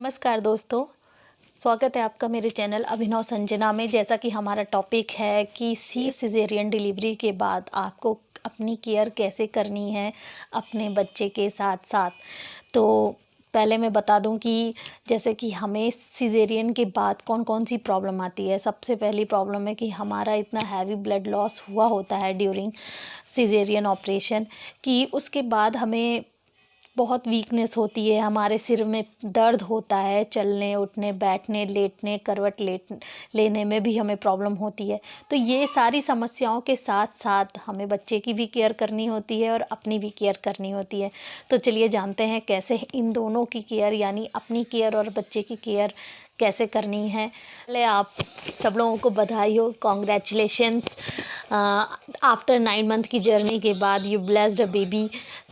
नमस्कार दोस्तों, स्वागत है आपका मेरे चैनल अभिनव संजना में। जैसा कि हमारा टॉपिक है कि सिजेरियन डिलीवरी के बाद आपको अपनी केयर कैसे करनी है अपने बच्चे के साथ साथ। तो पहले मैं बता दूं कि जैसे कि हमें सिजेरियन के बाद कौन कौन सी प्रॉब्लम आती है। सबसे पहली प्रॉब्लम है कि हमारा इतना हैवी ब्लड लॉस हुआ होता है ड्यूरिंग सिजेरियन ऑपरेशन कि उसके बाद हमें बहुत वीकनेस होती है, हमारे सिर में दर्द होता है, चलने उठने बैठने लेटने करवट लेने में भी हमें प्रॉब्लम होती है। तो ये सारी समस्याओं के साथ साथ हमें बच्चे की भी केयर करनी होती है और अपनी भी केयर करनी होती है। तो चलिए जानते हैं कैसे इन दोनों की केयर यानी अपनी केयर और बच्चे की केयर कैसे करनी है। पहले आप सब लोगों को बधाई हो, कॉन्ग्रेचुलेशंस। आफ्टर 9 मंथ की जर्नी के बाद यू ब्लेस्ड अ बेबी।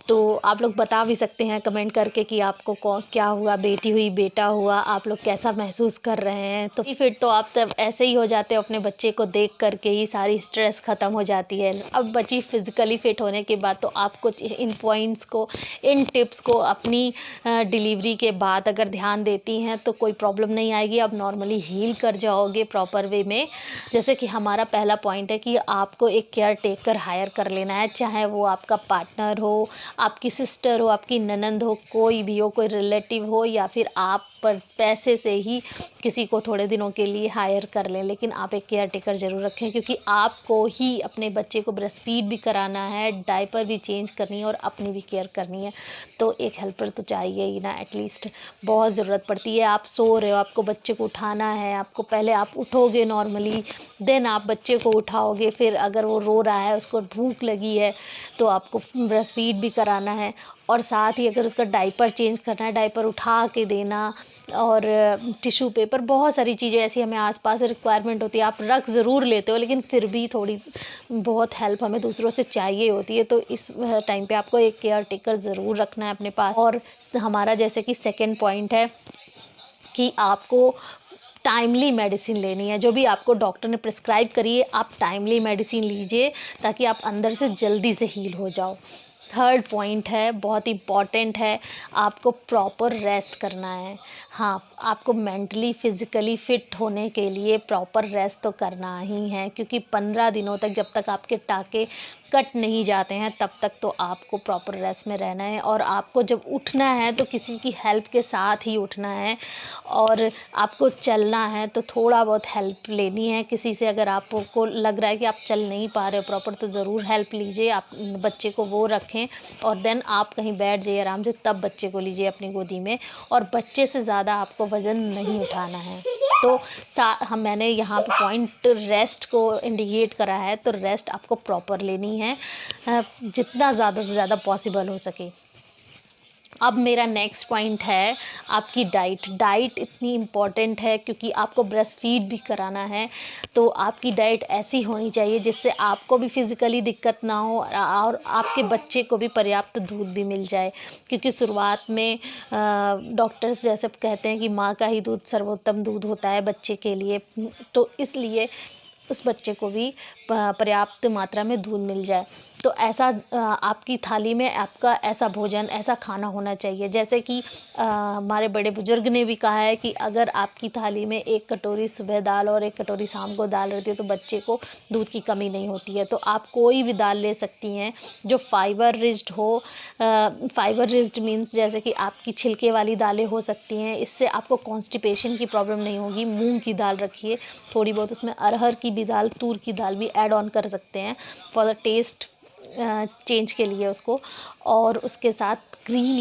तो आप लोग बता भी सकते हैं कमेंट करके कि आपको क्या हुआ, बेटी हुई बेटा हुआ, आप लोग कैसा महसूस कर रहे हैं। तो फिर तो आप तब ऐसे ही हो जाते हो, अपने बच्चे को देख करके ही सारी स्ट्रेस ख़त्म हो जाती है। अब बच्ची फिज़िकली फ़िट होने के बाद तो आप कुछ इन पॉइंट्स को, इन टिप्स को अपनी डिलीवरी के बाद अगर ध्यान देती हैं तो कोई प्रॉब्लम नहीं आएगी। अब नॉर्मली हील कर जाओगे प्रॉपर वे में। जैसे कि हमारा पहला पॉइंट है कि आपको एक केयर टेकर हायर कर लेना है, चाहे वो आपका पार्टनर हो, आपकी सिस्टर हो, आपकी ननंद हो, कोई भी हो, कोई रिलेटिव हो, या फिर आप पर पैसे से ही किसी को थोड़े दिनों के लिए हायर कर लें। लेकिन आप एक केयर टेकर ज़रूर रखें, क्योंकि आपको ही अपने बच्चे को ब्रेस्ट फीड भी कराना है, डायपर भी चेंज करनी है और अपनी भी केयर करनी है। तो एक हेल्पर तो चाहिए ही ना, एटलीस्ट बहुत ज़रूरत पड़ती है। आप सो रहे हो, आपको बच्चे को उठाना है, आपको पहले आप उठोगे नॉर्मली, देन आप बच्चे को उठाओगे। फिर अगर वो रो रहा है, उसको भूख लगी है, तो आपको ब्रेस्ट फीड भी कराना है और साथ ही अगर उसका डायपर चेंज करना है, डायपर उठा के देना और टिश्यू पेपर, बहुत सारी चीज़ें ऐसी हमें आसपास रिक्वायरमेंट होती है। आप रख ज़रूर लेते हो, लेकिन फिर भी थोड़ी बहुत हेल्प हमें दूसरों से चाहिए होती है। तो इस टाइम पे आपको एक केयर टेकर ज़रूर रखना है अपने पास। और हमारा जैसे कि सेकेंड पॉइंट है कि आपको टाइमली मेडिसिन लेनी है। जो भी आपको डॉक्टर ने प्रिस्क्राइब करी है, आप टाइमली मेडिसिन लीजिए ताकि आप अंदर से जल्दी से हील हो जाओ। थर्ड पॉइंट है, बहुत इम्पॉर्टेंट है, आपको प्रॉपर रेस्ट करना है। हाँ, आपको मेंटली फिज़िकली फ़िट होने के लिए प्रॉपर रेस्ट तो करना ही है, क्योंकि 15 दिनों तक जब तक आपके टाँके कट नहीं जाते हैं तब तक तो आपको प्रॉपर रेस्ट में रहना है। और आपको जब उठना है तो किसी की हेल्प के साथ ही उठना है, और आपको चलना है तो थोड़ा बहुत हेल्प लेनी है किसी से। अगर आपको लग रहा है कि आप चल नहीं पा रहे हो प्रॉपर, तो ज़रूर हेल्प लीजिए। आप बच्चे को वो रखें और देन आप कहीं बैठ जाइए आराम से, तब बच्चे को लीजिए अपनी गोदी में। और बच्चे से ज़्यादा आपको वज़न नहीं उठाना है। तो मैंने यहाँ पे पॉइंट रेस्ट को इंडिकेट करा है, तो रेस्ट आपको प्रॉपर लेनी है जितना ज़्यादा से ज़्यादा पॉसिबल हो सके। अब मेरा नेक्स्ट पॉइंट है आपकी डाइट इतनी इम्पॉर्टेंट है, क्योंकि आपको ब्रेस्ट फीड भी कराना है। तो आपकी डाइट ऐसी होनी चाहिए जिससे आपको भी फिज़िकली दिक्कत ना हो और आपके बच्चे को भी पर्याप्त दूध भी मिल जाए। क्योंकि शुरुआत में डॉक्टर्स जैसे कहते हैं कि माँ का ही दूध सर्वोत्तम दूध होता है बच्चे के लिए। तो इसलिए उस बच्चे को भी पर्याप्त मात्रा में दूध मिल जाए। तो ऐसा आपकी थाली में आपका ऐसा भोजन, ऐसा खाना होना चाहिए। जैसे कि हमारे बड़े बुजुर्ग ने भी कहा है कि अगर आपकी थाली में एक कटोरी सुबह दाल और एक कटोरी शाम को दाल रहती है तो बच्चे को दूध की कमी नहीं होती है। तो आप कोई भी दाल ले सकती हैं जो फाइबर रिच्ड हो। फाइबर रिच्ड मीन्स जैसे कि आपकी छिलके वाली दालें हो सकती हैं, इससे आपको कॉन्स्टिपेशन की प्रॉब्लम नहीं होगी। मूंग की दाल रखिए थोड़ी बहुत, उसमें अरहर की भी दाल, तूर की दाल भी ऐड ऑन कर सकते हैं फॉर द टेस्ट चेंज के लिए उसको। और उसके साथ ग्रीन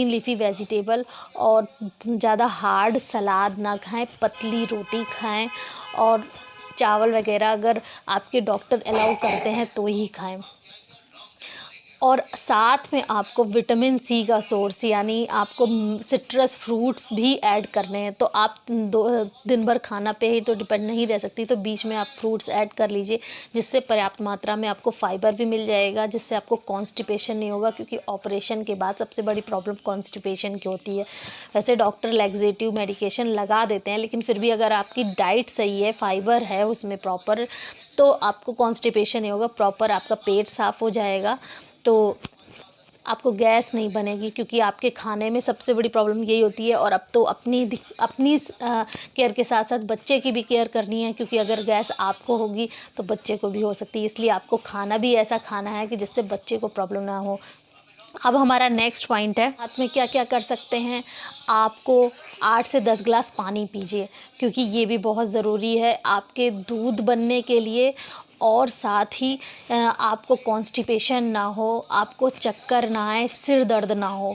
लीफी वेजिटेबल और ज़्यादा हार्ड सलाद ना खाएं, पतली रोटी खाएं और चावल वगैरह अगर आपके डॉक्टर अलाउ करते हैं तो ही खाएं। और साथ में आपको विटामिन सी का सोर्स यानी आपको सिट्रस फ्रूट्स भी ऐड करने हैं। तो आप दिन भर खाना पे ही तो डिपेंड नहीं रह सकती, तो बीच में आप फ्रूट्स ऐड कर लीजिए, जिससे पर्याप्त मात्रा में आपको फाइबर भी मिल जाएगा, जिससे आपको कॉन्स्टिपेशन नहीं होगा। क्योंकि ऑपरेशन के बाद सबसे बड़ी प्रॉब्लम कॉन्स्टिपेशन की होती है। वैसे डॉक्टर लैक्सेटिव मेडिकेशन लगा देते हैं, लेकिन फिर भी अगर आपकी डाइट सही है, फाइबर है उसमें प्रॉपर, तो आपको कॉन्स्टिपेशन नहीं होगा, प्रॉपर आपका पेट साफ़ हो जाएगा। तो आपको गैस नहीं बनेगी, क्योंकि आपके खाने में सबसे बड़ी प्रॉब्लम यही होती है। और अब तो अपनी केयर के साथ साथ बच्चे की भी केयर करनी है, क्योंकि अगर गैस आपको होगी तो बच्चे को भी हो सकती है। इसलिए आपको खाना भी ऐसा खाना है कि जिससे बच्चे को प्रॉब्लम ना हो। अब हमारा नेक्स्ट पॉइंट है, हाथ में क्या क्या कर सकते हैं। आपको 8 से 10 गिलास पानी पीजिए, क्योंकि ये भी बहुत ज़रूरी है आपके दूध बनने के लिए। और साथ ही आपको कॉन्स्टिपेशन ना हो, आपको चक्कर ना आए, सिर दर्द ना हो।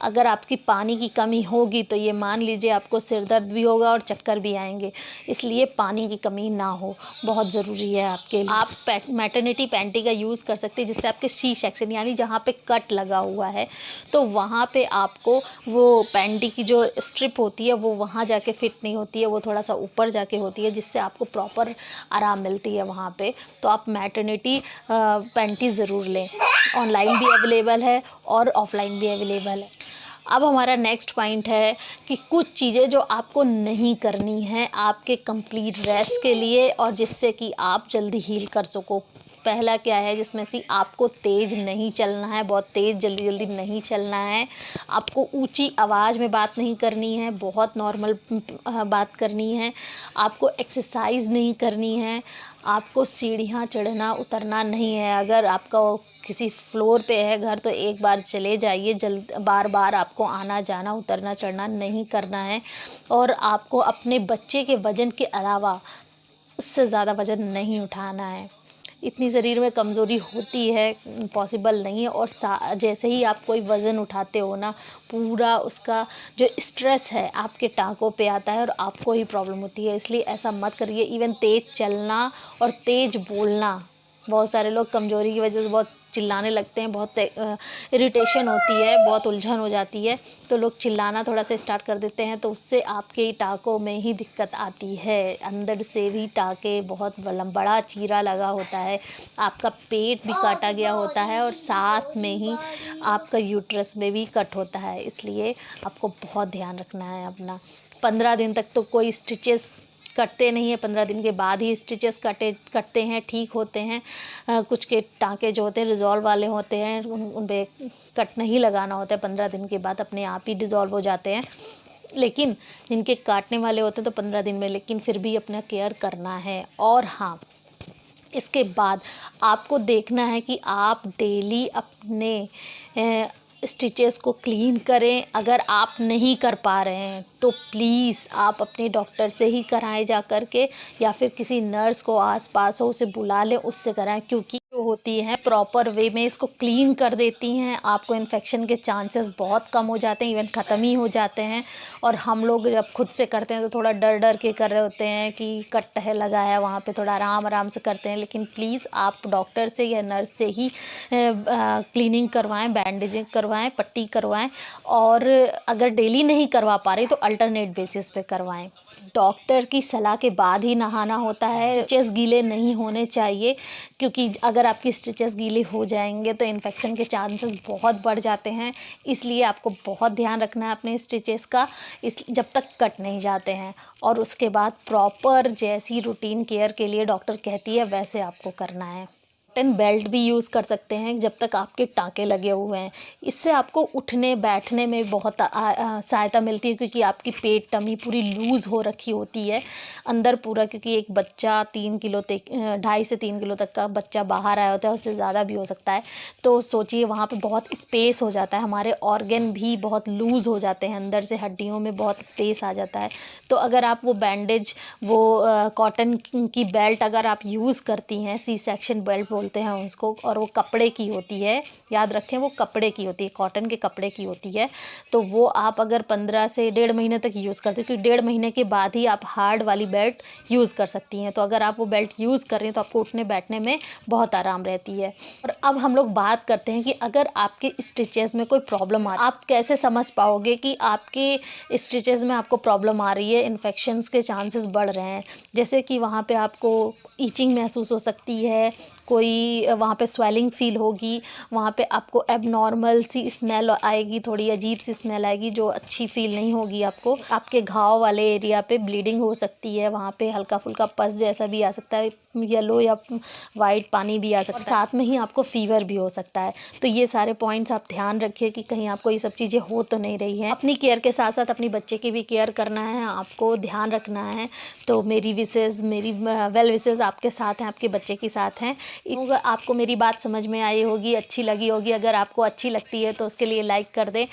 अगर आपकी पानी की कमी होगी तो ये मान लीजिए आपको सिर दर्द भी होगा और चक्कर भी आएंगे। इसलिए पानी की कमी ना हो, बहुत ज़रूरी है आपके लिए। आप मैटरनिटी पैंटी का यूज़ कर सकते हैं, जिससे आपके सी सेक्शन यानी जहाँ पे कट लगा हुआ है तो वहाँ पे आपको वो पैंटी की जो स्ट्रिप होती है वो वहाँ जाके फिट नहीं होती है, वो थोड़ा सा ऊपर जाके होती है, जिससे आपको प्रॉपर आराम मिलती है वहाँ पे। तो आप मैटरनिटी पैंटी ज़रूर लें। ऑनलाइन भी अवेलेबल है और ऑफलाइन भी अवेलेबल है। अब हमारा नेक्स्ट पॉइंट है कि कुछ चीज़ें जो आपको नहीं करनी है आपके कंप्लीट रेस्ट के लिए, और जिससे कि आप जल्दी हील कर सको। पहला क्या है, जिसमें से आपको तेज़ नहीं चलना है, बहुत तेज़ जल्दी जल्दी नहीं चलना है। आपको ऊंची आवाज़ में बात नहीं करनी है, बहुत नॉर्मल बात करनी है। आपको एक्सरसाइज नहीं करनी है। आपको सीढ़ियाँ चढ़ना उतरना नहीं है। अगर आपका किसी फ्लोर पे है घर तो एक बार चले जाइए, बार बार आपको आना जाना उतरना चढ़ना नहीं करना है। और आपको अपने बच्चे के वज़न के अलावा उससे ज़्यादा वज़न नहीं उठाना है। इतनी शरीर में कमज़ोरी होती है, पॉसिबल नहीं है। और जैसे ही आप कोई वज़न उठाते हो ना, पूरा उसका जो स्ट्रेस है आपके टाँकों पे आता है और आपको ही प्रॉब्लम होती है। इसलिए ऐसा मत करिए। इवन तेज़ चलना और तेज़ बोलना, बहुत सारे लोग कमज़ोरी की वजह से बहुत चिल्लाने लगते हैं, बहुत इरिटेशन होती है, बहुत उलझन हो जाती है, तो लोग चिल्लाना थोड़ा सा स्टार्ट कर देते हैं, तो उससे आपके टाँकों में ही दिक्कत आती है। अंदर से भी टाँके बहुत बड़ा चीरा लगा होता है, आपका पेट भी काटा गया होता है और साथ में ही आपका यूट्रस में भी कट होता है। इसलिए आपको बहुत ध्यान रखना है अपना। 15 दिन तक तो कोई स्टिचेस कटते नहीं है, 15 दिन के बाद ही स्टिचेस कटते हैं, ठीक होते हैं। कुछ के टाँके जो होते हैं रिजॉल्व वाले होते हैं, उन पे कट नहीं लगाना होता है, 15 दिन के बाद अपने आप ही डिज़ोल्व हो जाते हैं। लेकिन जिनके काटने वाले होते हैं तो 15 दिन में, लेकिन फिर भी अपना केयर करना है। और हाँ, इसके बाद आपको देखना है कि आप डेली अपने स्टिचेस को क्लीन करें। अगर आप नहीं कर पा रहे हैं तो प्लीज़ आप अपने डॉक्टर से ही कराएं जा कर के, या फिर किसी नर्स को आसपास हो उसे बुला लें, उससे कराएं, क्योंकि जो होती हैं प्रॉपर वे में इसको क्लीन कर देती हैं। आपको इन्फेक्शन के चांसेस बहुत कम हो जाते हैं, इवन ख़त्म ही हो जाते हैं। और हम लोग जब खुद से करते हैं तो थोड़ा डर डर के कर रहे होते हैं कि कट है लगा है, वहाँ पे थोड़ा आराम आराम से करते हैं। लेकिन प्लीज़ आप डॉक्टर से या नर्स से ही क्लीनिंग करवाएं, बैंडेजिंग करवाएं, पट्टी करवाएं। और अगर डेली नहीं करवा पा रहे तो अल्टरनेट बेसिस पे करवाएं। डॉक्टर की सलाह के बाद ही नहाना होता है। स्टिचेस गीले नहीं होने चाहिए, क्योंकि अगर आपकी स्टिचेस गीले हो जाएंगे तो इन्फेक्शन के चांसेस बहुत बढ़ जाते हैं। इसलिए आपको बहुत ध्यान रखना है अपने स्टिचेस का, जब तक कट नहीं जाते हैं। और उसके बाद प्रॉपर जैसी रूटीन केयर के लिए डॉक्टर कहती है वैसे आपको करना है। कॉटन बेल्ट भी यूज़ कर सकते हैं जब तक आपके टाँके लगे हुए हैं। इससे आपको उठने बैठने में बहुत सहायता मिलती है, क्योंकि आपकी पेट टमी पूरी लूज़ हो रखी होती है अंदर पूरा, क्योंकि एक बच्चा 3 किलो तक 2.5 से 3 किलो तक का बच्चा बाहर आया होता है, उससे ज़्यादा भी हो सकता है। तो सोचिए वहाँ पे बहुत स्पेस हो जाता है, हमारे ऑर्गन भी बहुत लूज़ हो जाते हैं, अंदर से हड्डियों में बहुत स्पेस आ जाता है। तो अगर आप वो बैंडेज, वो कॉटन की बेल्ट अगर आप यूज़ करती हैं, सी सेक्शन बेल्ट बोलते हैं उसको, और वो कपड़े की होती है, याद रखें वो कपड़े की होती है, कॉटन के कपड़े की होती है, तो वो आप अगर 15 से 1.5 महीने तक यूज़ करते हैं, क्योंकि 1.5 महीने के बाद ही आप हार्ड वाली बेल्ट यूज़ कर सकती हैं। तो अगर आप वो बेल्ट यूज़ कर रही हैं तो आपको उठने बैठने में बहुत आराम रहती है। और अब हम लोग बात करते हैं कि अगर आपके स्टिचेस में कोई प्रॉब्लम आ रही है, आप कैसे समझ पाओगे कि आपके स्टिचेस में आपको प्रॉब्लम आ रही है, इन्फेक्शंस के चांसेस बढ़ रहे हैं। जैसे कि वहाँ पे आपको ईचिंग महसूस हो सकती है, कोई थोड़ी वहाँ पे स्वेलिंग फील होगी, वहाँ पे आपको एबनॉर्मल सी स्मेल आएगी, थोड़ी अजीब सी स्मेल आएगी जो अच्छी फील नहीं होगी आपको। आपके घाव वाले एरिया पे ब्लीडिंग हो सकती है, वहाँ पे हल्का फुल्का पस जैसा भी आ सकता है, येलो या वाइट पानी भी आ सकता है, और साथ में ही आपको फीवर भी हो सकता है। तो ये सारे पॉइंट्स आप ध्यान रखिए कि कहीं आपको ये सब चीज़ें हो तो नहीं रही हैं। अपनी केयर के साथ साथ अपनी बच्चे की भी केयर करना है, आपको ध्यान रखना है। तो मेरी विशेज़, मेरी वेल विशेज़ आपके साथ हैं, आपके बच्चे के साथ हैं। आपको मेरी बात समझ में आई होगी, अच्छी लगी होगी। अगर आपको अच्छी लगती है तो उसके लिए लाइक कर दें,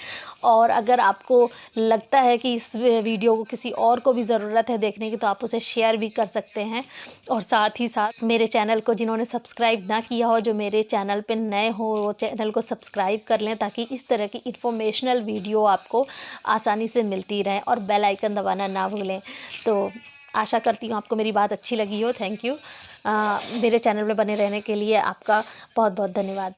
और अगर आपको लगता है कि इस वीडियो को किसी और को भी ज़रूरत है देखने की तो आप उसे शेयर भी कर सकते हैं। और साथ ही साथ मेरे चैनल को जिन्होंने सब्सक्राइब ना किया हो, जो मेरे चैनल पे नए हो, वो चैनल को सब्सक्राइब कर लें ताकि इस तरह की इन्फॉर्मेशनल वीडियो आपको आसानी से मिलती रहे, और बेल आइकन दबाना ना भूलें। तो आशा करती हूँ आपको मेरी बात अच्छी लगी हो। Thank you. मेरे चैनल में बने रहने के लिए आपका बहुत बहुत धन्यवाद।